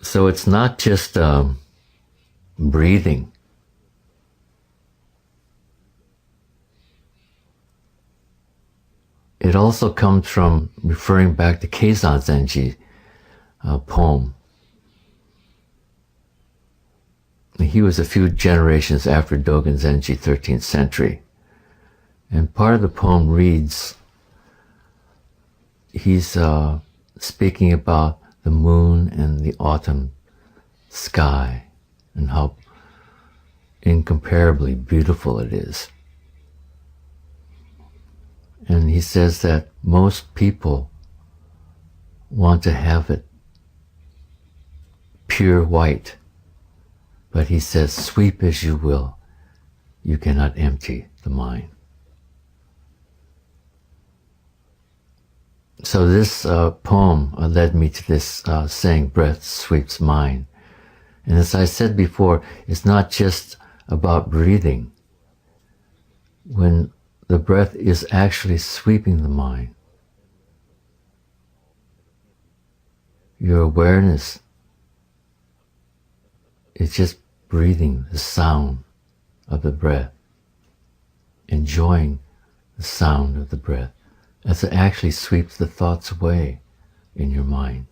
So it's not just breathing. It also comes from referring back to Keizan Zenji poem. He was a few generations after Dogen Zenji, 13th century. And part of the poem reads, he's speaking about the moon and the autumn sky and how incomparably beautiful it is. And he says that most people want to have it pure white, but he says, sweep as you will, you cannot empty the mind. So this poem led me to this saying, breath sweeps mind. And as I said before, it's not just about breathing. When the breath is actually sweeping the mind, your awareness is just breathing the sound of the breath, enjoying the sound of the breath as it actually sweeps the thoughts away in your mind.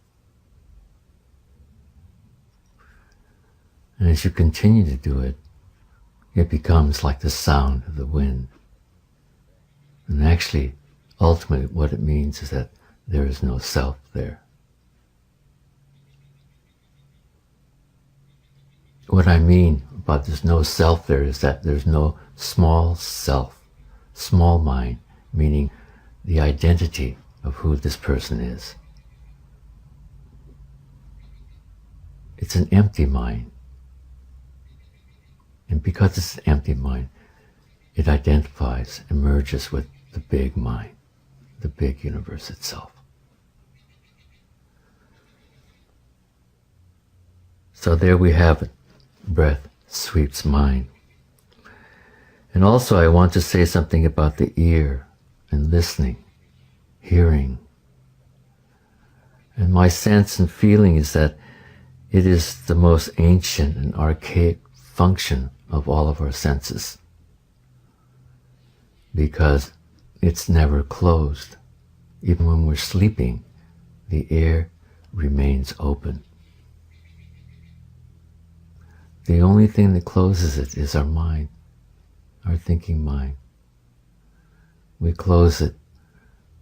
And as you continue to do it, it becomes like the sound of the wind. And actually, ultimately, what it means is that there is no self there. What I mean about there's no self there is that there's no small self, small mind, meaning the identity of who this person is. It's an empty mind. And because it's an empty mind, it identifies and merges with the big mind, the big universe itself. So there we have it. Breath sweeps mind. And also I want to say something about the ear and listening, hearing. And my sense and feeling is that it is the most ancient and archaic function of all of our senses, because it's never closed. Even when we're sleeping, the ear remains open. The only thing that closes it is our mind, our thinking mind. We close it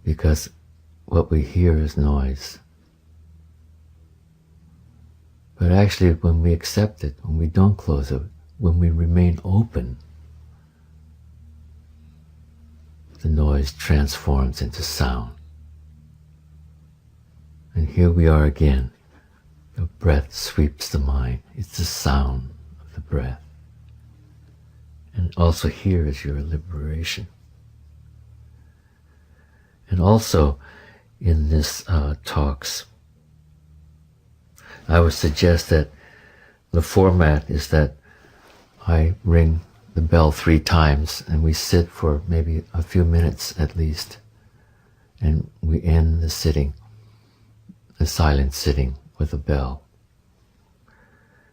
because what we hear is noise. But actually, when we accept it, when we don't close it, when we remain open, the noise transforms into sound. And here we are again. The breath sweeps the mind. It's the sound of the breath. And also here is your liberation. And also in this talks, I would suggest that the format is that I ring the bell 3 times and we sit for maybe a few minutes at least, and we end the sitting, the silent sitting, with a bell.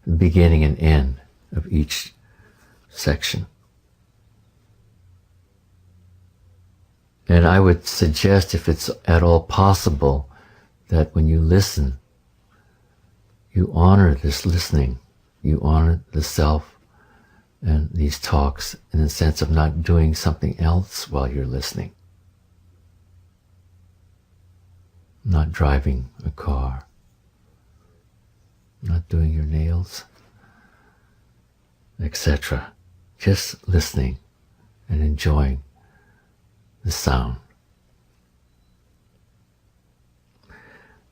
The beginning and end of each section. And I would suggest, if it's at all possible, that when you listen, you honor this listening, you honor the self and these talks in the sense of not doing something else while you're listening. Not driving a car, not doing your nails, etc. Just listening and enjoying the sound.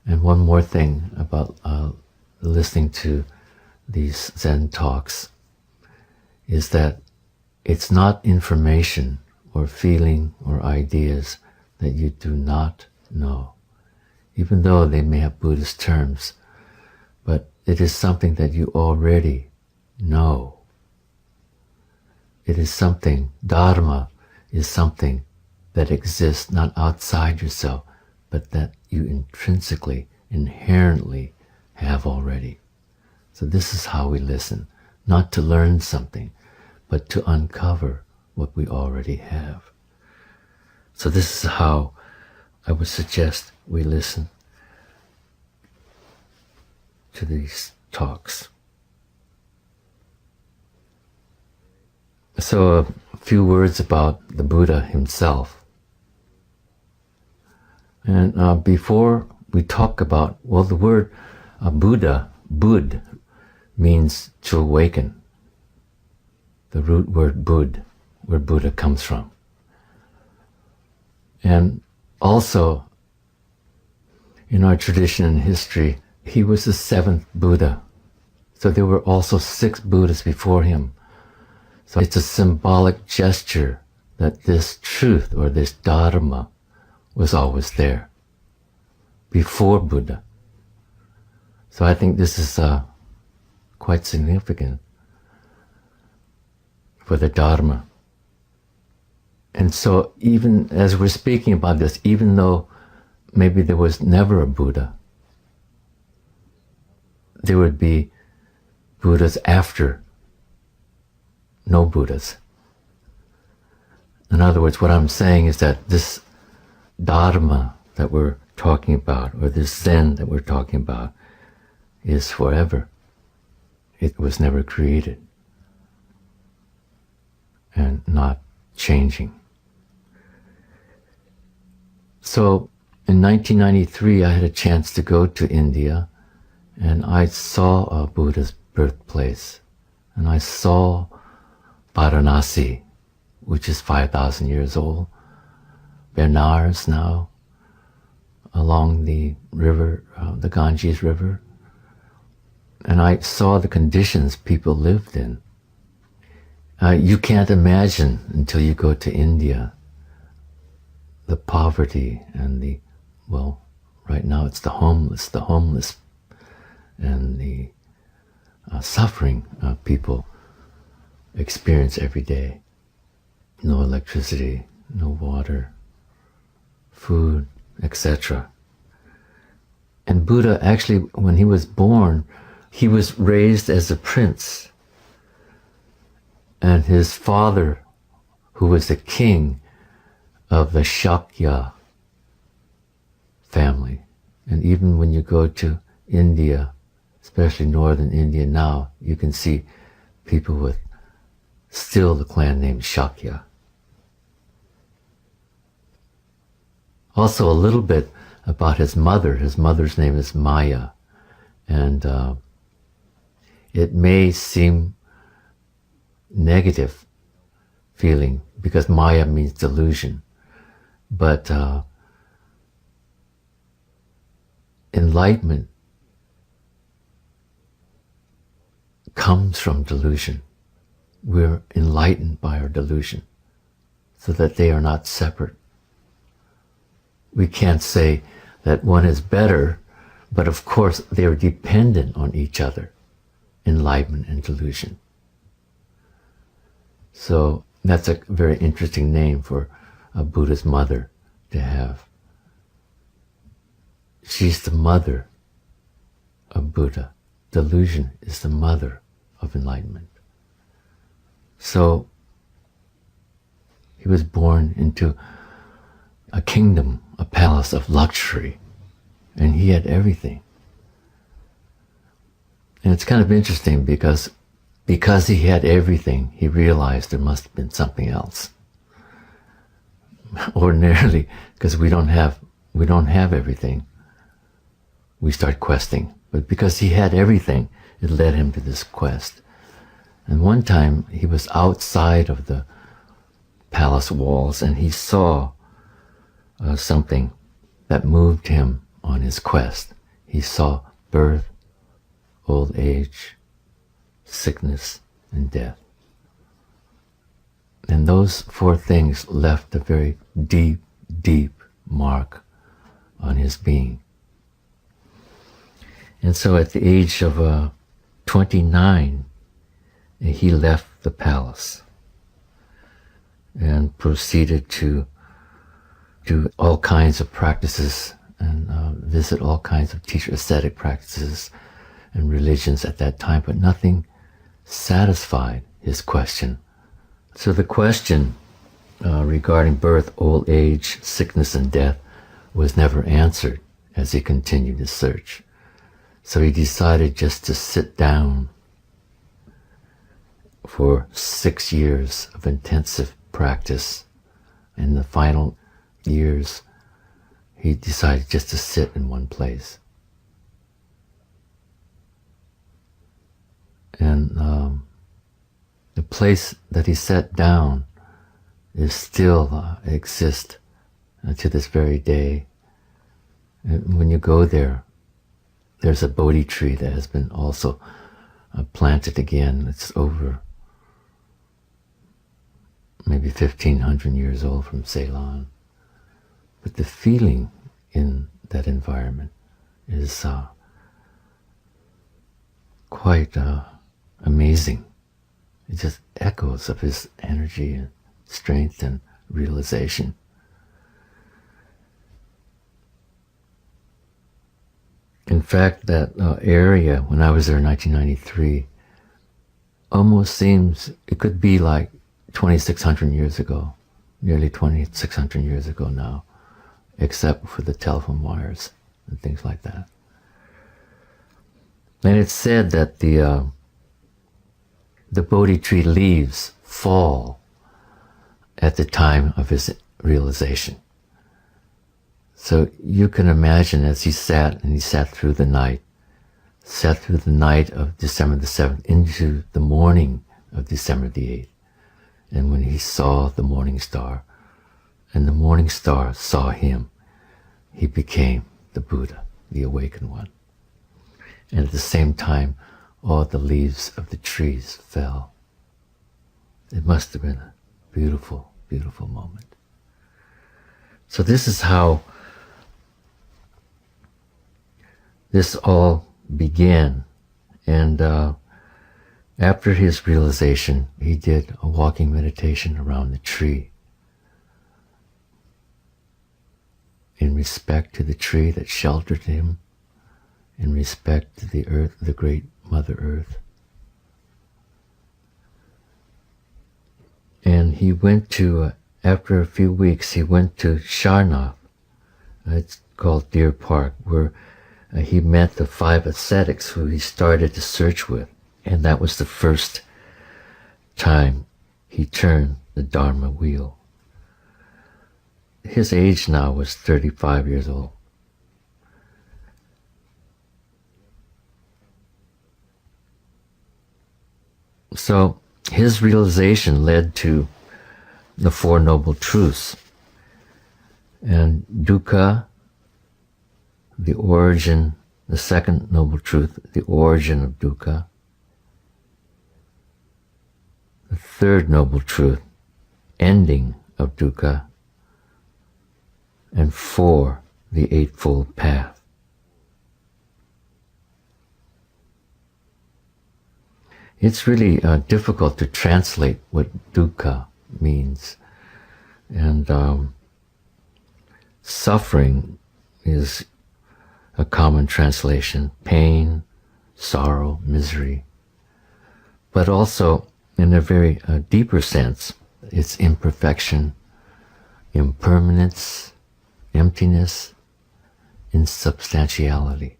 And one more thing about listening to these Zen talks is that it's not information or feeling or ideas that you do not know, even though they may have Buddhist terms, but it is something that you already know. It is something, Dharma is something that exists not outside yourself, but that you intrinsically, inherently have already. So this is how we listen, not to learn something, but to uncover what we already have. So this is how I would suggest we listen to these talks. So a few words about the Buddha himself. And before we talk about, well, the word Buddha, Bud, means to awaken. The root word Bud, where Buddha comes from. And also, in our tradition and history, he was the seventh Buddha. So there were also 6 Buddhas before him. So it's a symbolic gesture that this truth or this Dharma was always there before Buddha. So I think this is quite significant for the Dharma. And so even as we're speaking about this, even though maybe there was never a Buddha, there would be Buddhas after no Buddhas. In other words, what I'm saying is that this Dharma that we're talking about, or this Zen that we're talking about, is forever. It was never created and not changing. So in 1993, I had a chance to go to India, and I saw Buddha's birthplace, and I saw Varanasi, which is 5,000 years old, Benares now, along the river, the Ganges River, and I saw the conditions people lived in. You can't imagine until you go to India the poverty and the, well, right now it's the homeless, and the suffering people experience every day. No electricity, no water, food, etc. And Buddha actually, when he was born, he was raised as a prince. And his father, who was the king of the Shakya family, and even when you go to India, especially northern India now, you can see people with still the clan name Shakya. Also a little bit about his mother. His mother's name is Maya. And it may seem negative feeling because Maya means delusion. But enlightenment comes from delusion. We're enlightened by our delusion so that they are not separate. We can't say that one is better, but of course they are dependent on each other, enlightenment and delusion. So that's a very interesting name for a Buddha's mother to have. She's the mother of Buddha. Delusion is the mother of enlightenment. So he was born into a kingdom, a palace of luxury, and he had everything. And it's kind of interesting because he had everything, he realized there must have been something else. Ordinarily, because we don't have everything, we start questing. But because he had everything, it led him to this quest. And one time he was outside of the palace walls and he saw something that moved him on his quest. He saw birth, old age, sickness, and death. And those 4 things left a very deep, deep mark on his being. And so at the age of 29, he left the palace and proceeded to do all kinds of practices and visit all kinds of teacher ascetic practices and religions at that time, but nothing satisfied his question. So the question regarding birth, old age, sickness, and death was never answered as he continued his search. So he decided just to sit down for 6 years of intensive practice. In the final years, he decided just to sit in one place. And the place that he sat down is still exists to this very day. And when you go there, there's a Bodhi tree that has been also planted again. It's over maybe 1,500 years old from Ceylon. But the feeling in that environment is quite amazing. It just echoes of his energy and strength and realization. In fact, that area, when I was there in 1993, almost seems, it could be like 2,600 years ago, nearly 2,600 years ago now, except for the telephone wires and things like that. And it's said that the Bodhi tree leaves fall at the time of his realization. So you can imagine as he sat through the night of December the 7th into the morning of December the 8th. And when he saw the morning star, and the morning star saw him, he became the Buddha, the awakened one. And at the same time, all the leaves of the trees fell. It must have been a beautiful, beautiful moment. So this is how this all began. And after his realization, he did a walking meditation around the tree in respect to the tree that sheltered him, in respect to the earth, the great Mother Earth. And he went to, after a few weeks, he went to Sharnath. It's called Deer Park, where he met the 5 ascetics who he started to search with. And that was the first time he turned the Dharma wheel. His age now was 35 years old. So his realization led to the Four Noble Truths. And dukkha, the origin, the second noble truth, the origin of dukkha. The third noble truth, ending of dukkha. And 4, the Eightfold Path. It's really difficult to translate what dukkha means. And suffering is a common translation, pain, sorrow, misery. But also, in a very deeper sense, it's imperfection, impermanence, emptiness, insubstantiality.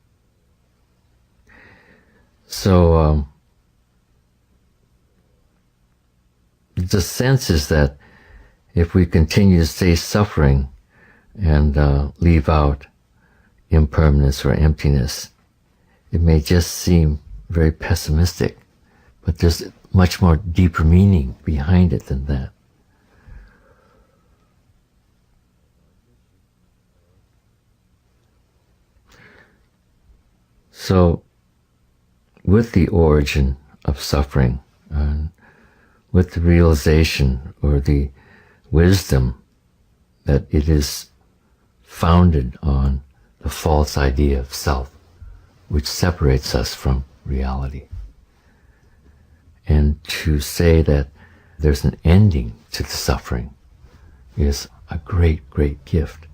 So the sense is that if we continue to stay suffering and leave out impermanence or emptiness, it may just seem very pessimistic, but there's much more deeper meaning behind it than that. So, with the origin of suffering, and with the realization or the wisdom that it is founded on the false idea of self, which separates us from reality. And to say that there's an ending to the suffering is a great, great gift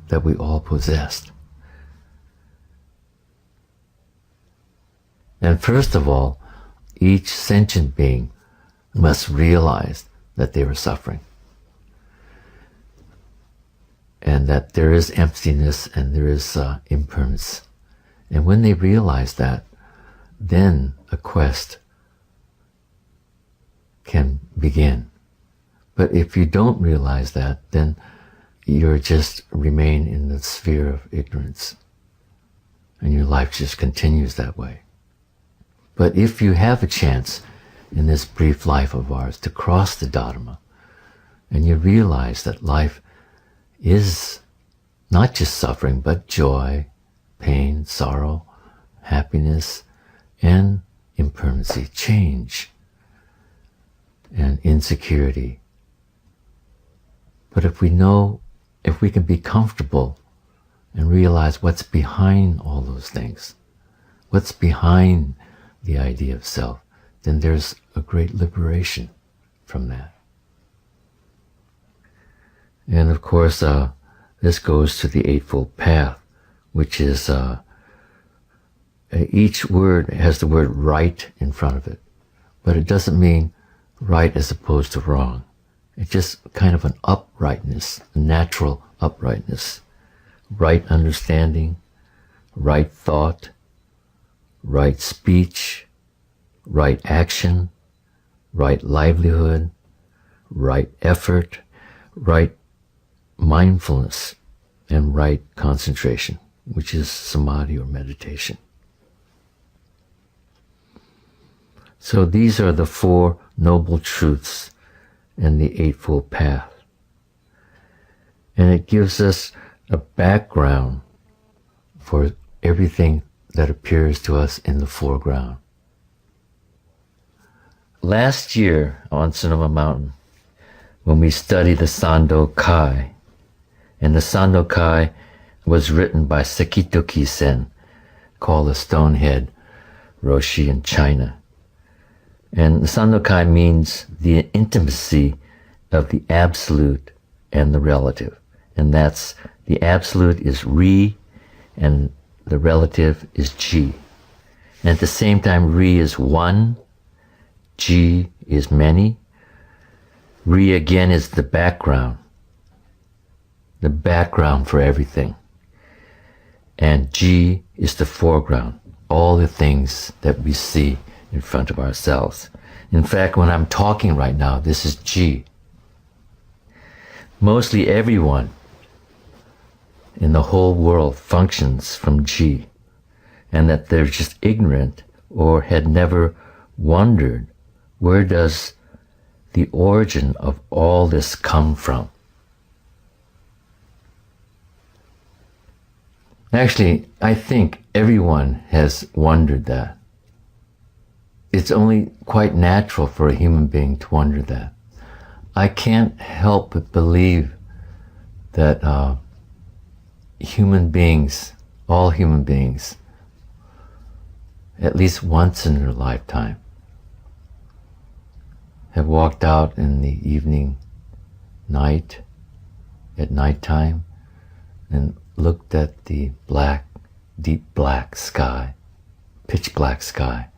that we all possessed. And first of all, each sentient being must realize that they were suffering, and that there is emptiness and there is impermanence. And when they realize that, then a quest can begin. But if you don't realize that, then you're just remain in the sphere of ignorance, and your life just continues that way. But if you have a chance in this brief life of ours to cross the Dharma, and you realize that life is not just suffering, but joy, pain, sorrow, happiness, and impermanency, change, and insecurity. But if we can be comfortable and realize what's behind all those things, what's behind the idea of self, then there's a great liberation from that. And of course, this goes to the Eightfold Path, which is each word has the word right in front of it, but it doesn't mean right as opposed to wrong. It's just kind of an uprightness, a natural uprightness, right understanding, right thought, right speech, right action, right livelihood, right effort, right mindfulness, and right concentration, which is samadhi or meditation. So these are the Four Noble Truths in the Eightfold Path. And it gives us a background for everything that appears to us in the foreground. Last year on Sonoma Mountain, when we studied the Sando Kai, and the Sando Kai was written by Sekitoki Sen, called the Stonehead Roshi in China. And the Sando Kai means the intimacy of the absolute and the relative. And that's, the absolute is Ri, and the relative is Ji. And at the same time, Ri is one, Ji is many. Ri again is the background for everything. And Ji is the foreground, all the things that we see in front of ourselves. In fact, when I'm talking right now, this is Ji. Mostly everyone in the whole world functions from Ji, and that they're just ignorant or had never wondered, where does the origin of all this come from? Actually, I think everyone has wondered that. It's only quite natural for a human being to wonder that. I can't help but believe that human beings, all human beings, at least once in their lifetime, have walked out in the evening, at nighttime, and looked at the black, deep black sky, pitch black sky,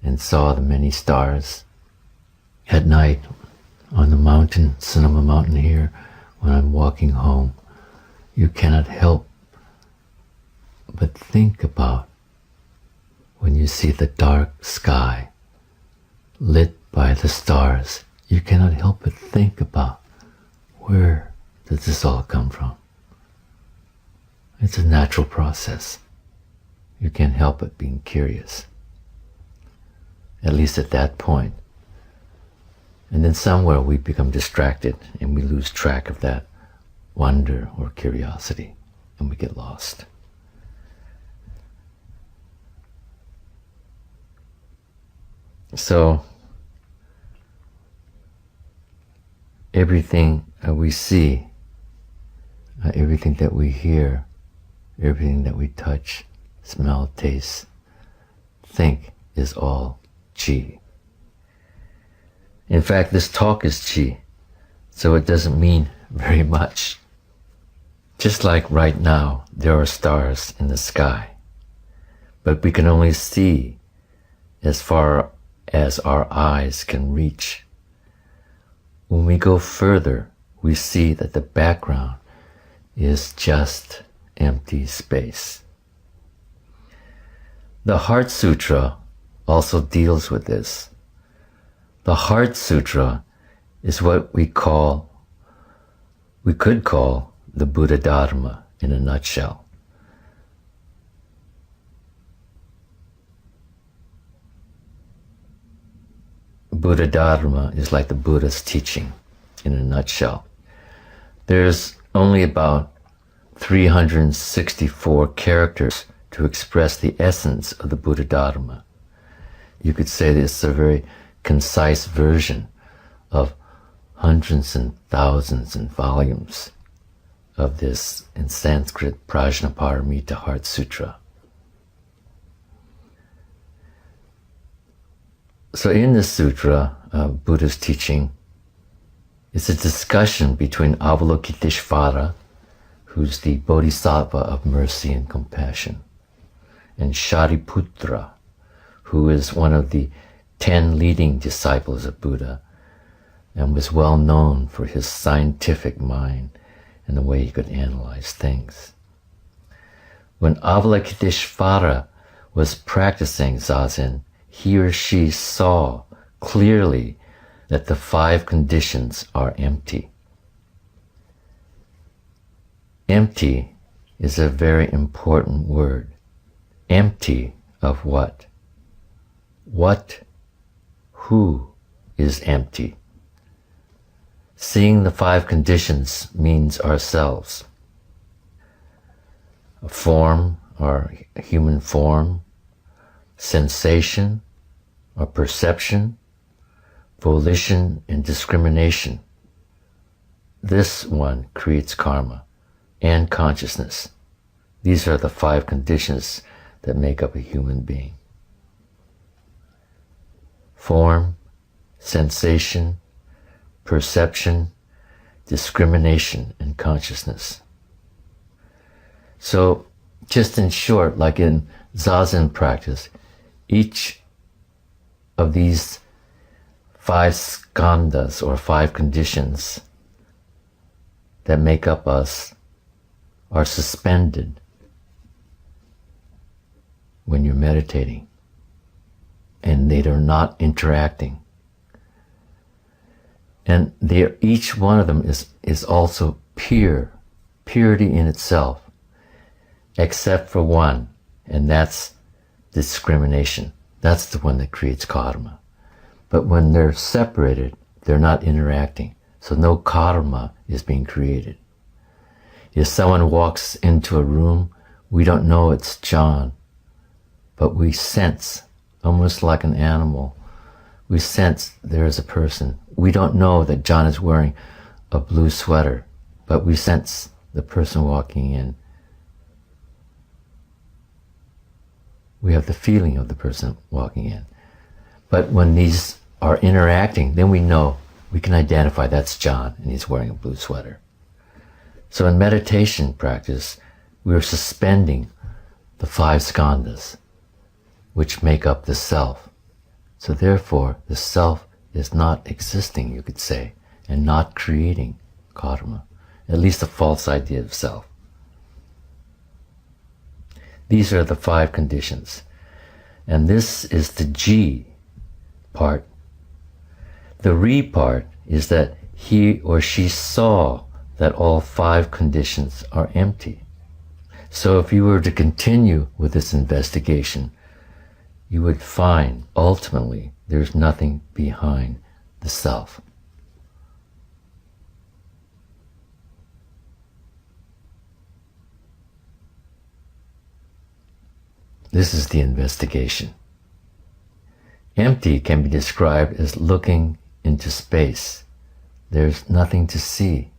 and saw the many stars. At night, on the mountain, Sonoma Mountain here, when I'm walking home, you cannot help but think about when you see the dark sky lit by the stars, you cannot help but think about, where does this all come from? It's a natural process. You can't help but being curious, at least at that point. And then somewhere we become distracted and we lose track of that wonder or curiosity, and we get lost. So everything we see, everything that we hear, everything that we touch, smell, taste, think is all Chi. In fact, this talk is Chi, so it doesn't mean very much. Just like right now, there are stars in the sky. but we can only see as far as our eyes can reach. When we go further, we see that the background is just empty space. The Heart Sutra also deals with this. The Heart Sutra is what we could call the Buddha Dharma in a nutshell. Buddha Dharma is like the Buddha's teaching in a nutshell. There's only about 364 characters to express the essence of the Buddha Dharma. You could say that it's a very concise version of hundreds and thousands and volumes of this, in Sanskrit, Prajnaparamita Heart Sutra. So in this sutra, Buddha's teaching, it's a discussion between Avalokiteshvara, who's the Bodhisattva of mercy and compassion, and Shariputra, who is one of the 10 leading disciples of Buddha and was well known for his scientific mind and the way he could analyze things. When Avalokiteshvara was practicing Zazen, he or she saw clearly that the 5 conditions are empty. Empty is a very important word. Empty of what? What? Who is empty? Seeing the 5 conditions means ourselves. A form, or human form, sensation or perception, volition and discrimination. This one creates karma and consciousness. These are the 5 conditions that make up a human being. Form, sensation, perception, discrimination, and consciousness. So, just in short, like in Zazen practice, each of these 5 skandhas or 5 conditions that make up us are suspended when you're meditating, and they are not interacting. And each one of them is also pure, purity in itself, except for one, and that's discrimination. That's the one that creates karma. But when they're separated, they're not interacting. So no karma is being created. If someone walks into a room, we don't know it's John, but we sense, almost like an animal, we sense there is a person. We don't know that John is wearing a blue sweater, but we sense the person walking in. We have the feeling of the person walking in. But when these are interacting, then we know, we can identify that's John and he's wearing a blue sweater. So in meditation practice, we are suspending the 5 skandhas, which make up the self. So therefore, the self is not existing, you could say, and not creating karma, at least a false idea of self. These are the 5 conditions. And this is the G part. The Re part is that he or she saw that all 5 conditions are empty. So if you were to continue with this investigation, you would find ultimately there's nothing behind the self. This is the investigation. Empty can be described as looking into space. There's nothing to see.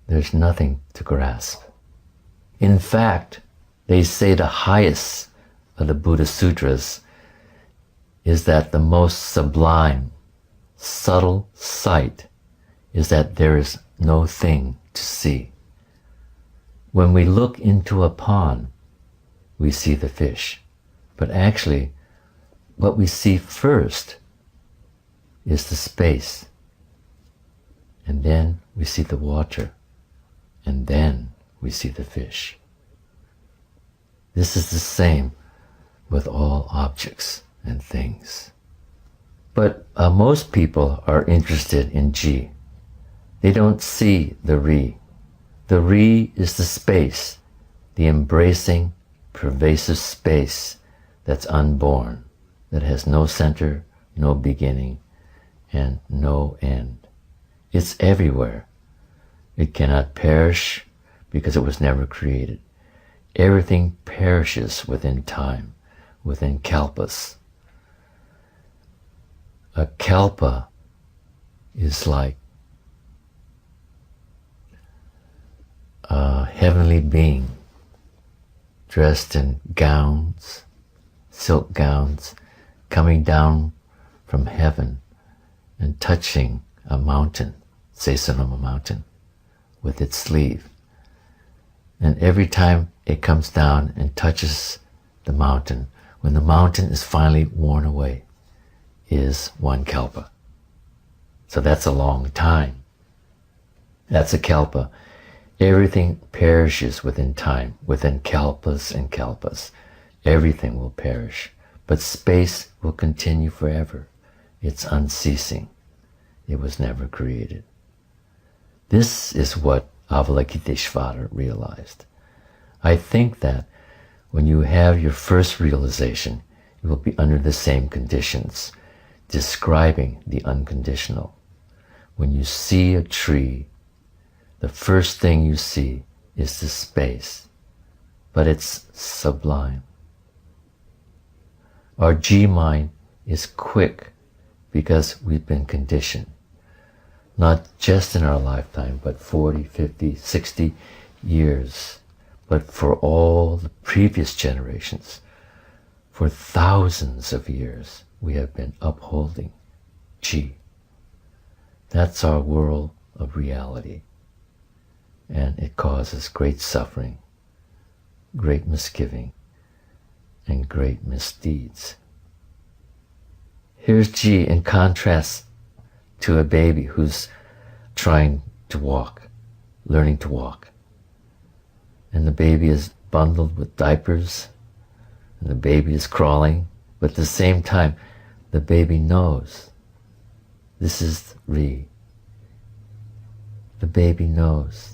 There's nothing to grasp. In fact, they say the highest of the Buddha Sutras is that the most sublime, subtle sight is that there is no thing to see. When we look into a pond, we see the fish. But actually, what we see first is the space. And then we see the water. And then we see the fish. This is the same with all objects and things. But most people are interested in Ji. They don't see the Ri. The Ri is the space, the embracing, pervasive space that's unborn, that has no center, no beginning, and no end. It's everywhere. It cannot perish because it was never created. Everything perishes within time, within kalpas. A kalpa is like a heavenly being dressed in gowns, silk gowns, coming down from heaven and touching a mountain, Seisanoma mountain, with its sleeve. And every time it comes down and touches the mountain, when the mountain is finally worn away, is one kalpa. So that's a long time. That's a kalpa. Everything perishes within time, within kalpas and kalpas. Everything will perish, but space will continue forever. It's unceasing. It was never created. This is what Avalokiteshvara realized. I think that when you have your first realization, you will be under the same conditions, describing the unconditional. When you see a tree, the first thing you see is the space, but it's sublime. Our Ji mind is quick because we've been conditioned, not just in our lifetime, but 40, 50, 60 years, but for all the previous generations. For thousands of years, we have been upholding Ji. That's our world of reality. And it causes great suffering, great misgiving, and great misdeeds. Here's Ji in contrast to a baby who's trying to walk, learning to walk. And the baby is bundled with diapers, and the baby is crawling, but at the same time, the baby knows this is Ri. The baby knows.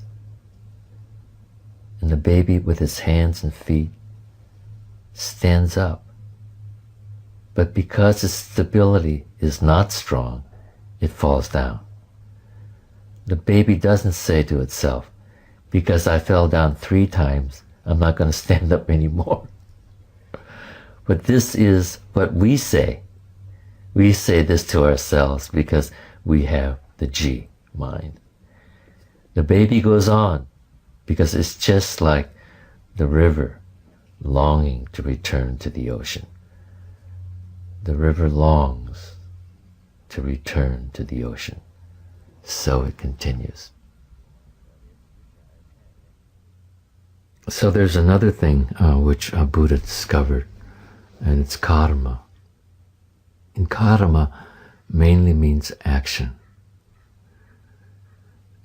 And the baby with its hands and feet stands up. But because its stability is not strong, it falls down. The baby doesn't say to itself, because I fell down 3 times, I'm not going to stand up anymore. But this is what we say. We say this to ourselves because we have the Ji mind. The baby goes on because it's just like the river longing to return to the ocean. The river longs to return to the ocean. So it continues. So there's another thing which Buddha discovered, and it's karma. And karma mainly means action.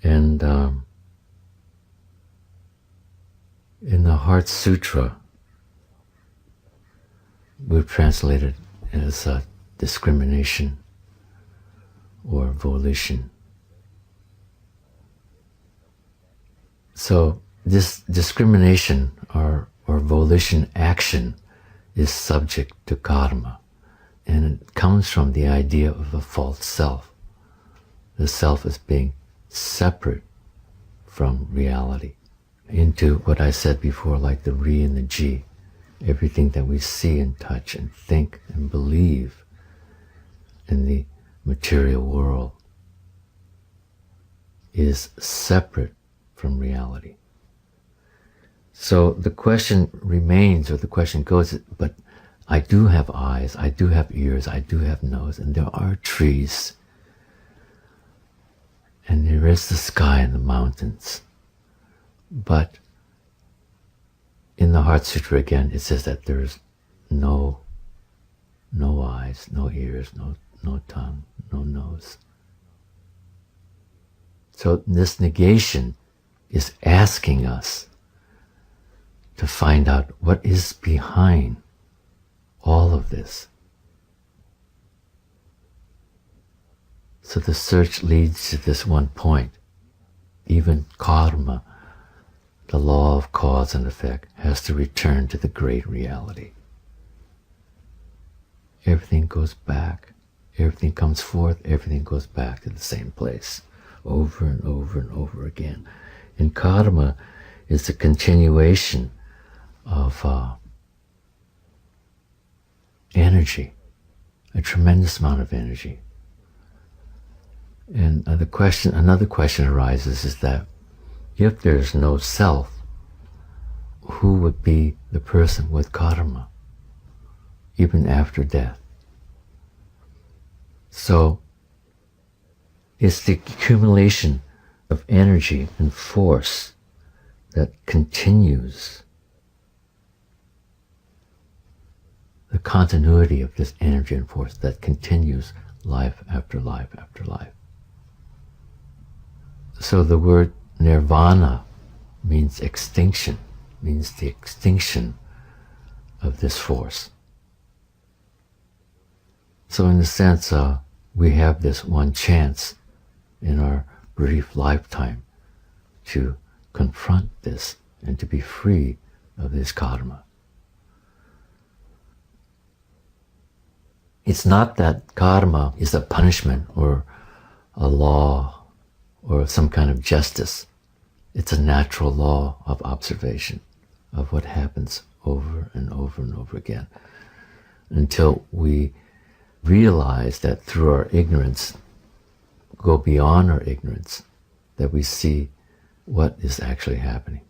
And in the Heart Sutra, we've translated as discrimination or volition. So this discrimination or volition action is subject to karma, and it comes from the idea of a false self. The self as being separate from reality, into what I said before, like the Ri and the Ji. Everything that we see and touch and think and believe in the material world is separate from reality. So the question remains, or the question goes, but I do have eyes, I do have ears, I do have nose, and there are trees, and there is the sky and the mountains. But in the Heart Sutra again, it says that there's no eyes, no ears, no tongue, no nose. So this negation is asking us to find out what is behind all of this. So the search leads to this one point. Even karma, the law of cause and effect, has to return to the great reality. Everything goes back. Everything comes forth. Everything goes back to the same place over and over and over again. And karma is the continuation of energy, a tremendous amount of energy. And another question arises is that if there's no self, who would be the person with karma, even after death? So it's the accumulation of energy and force that continues the continuity of this energy and force that continues life after life after life. So the word nirvana means extinction, means the extinction of this force. So in a sense, we have this one chance in our brief lifetime to confront this and to be free of this karma. It's not that karma is a punishment or a law or some kind of justice. It's a natural law of observation of what happens over and over and over again, until we realize that through our ignorance, go beyond our ignorance, that we see what is actually happening,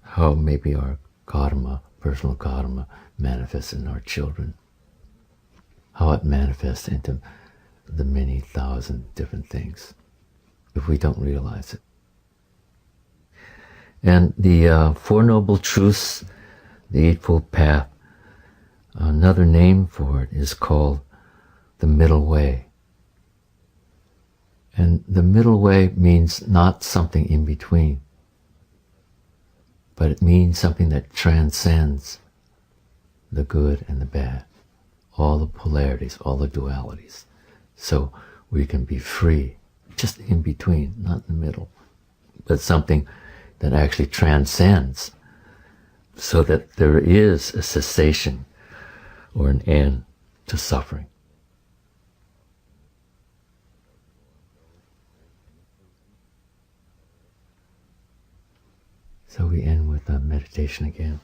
how maybe our karma, personal karma, manifests in our children, how it manifests into the many thousand different things if we don't realize it. And the Four Noble Truths, the Eightfold Path, another name for it is called the Middle Way. And the middle way means not something in between, but it means something that transcends the good and the bad, all the polarities, all the dualities. So we can be free, just in between, not in the middle, but something that actually transcends, so that there is a cessation or an end to suffering. So we end with a meditation again.